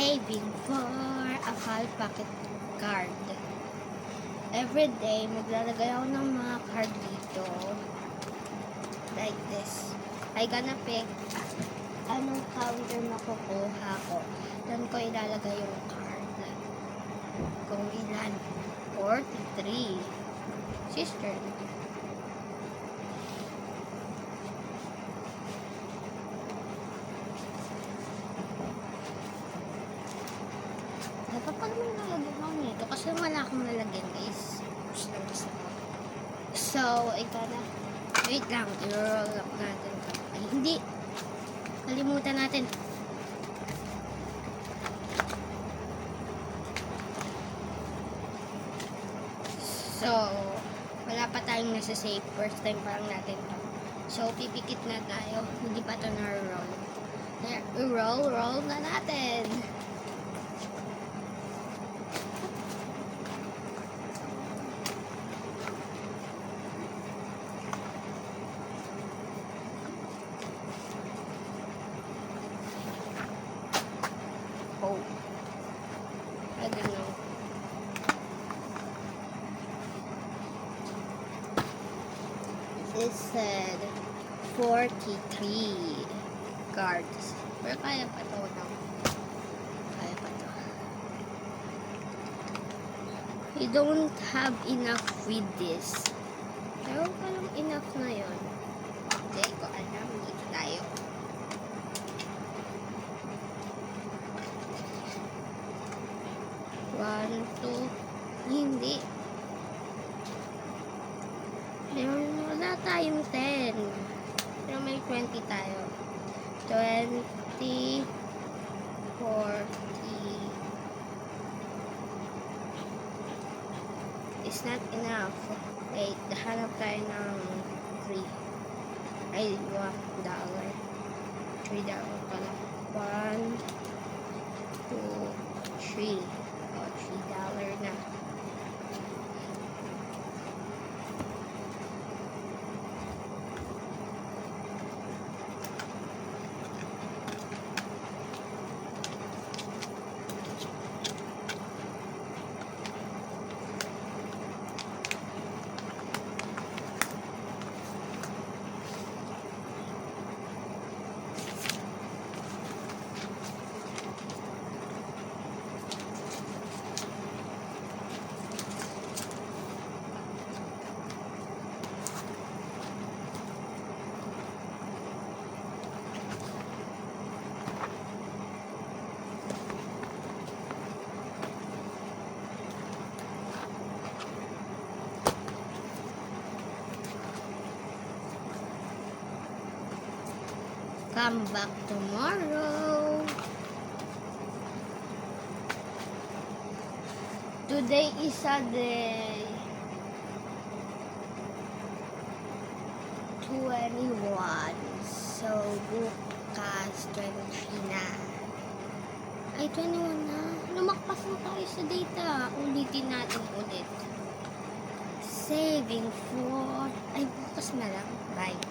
Saving for a 5 pocket card. Every day, maglalagay ako ng mga card dito. Like this. I gonna pick anong counter makukuha ko. Doon ko ilalagay yung card. Kung ilan. 43. Sister. Dapat pa naman nalagyan ako nito. Kasi wala akong nalagyan, guys. So, wait lang. I-roll up natin. Ay, hindi. Kalimutan natin. So, wala pa tayong nasa safe. First time pa lang natin to. So, pipikit na tayo. Hindi pa ito na-roll. Kaya, roll na natin. Oh. I don't know. It said 43 cards. Pero kaya pa to na. Kaya pa to. You don't have enough with this. Pero parang enough na yun. Hindi ko alam. Dito tayo. One, two, hindi. Wala tayong 10. Pero may 20 tayo. 20, 40. It's not enough. Wait, hanap tayo ng 3. Ay, $1. $3 pala. 1, 2, 3. Oh, $3 na. Come back tomorrow. Today is Sunday. 21. So, bukas 23 na. Ay, 21 na. Lumakpas na tayo sa data. Ulitin natin ulit. Saving for... Ay, bukas na lang. Bye.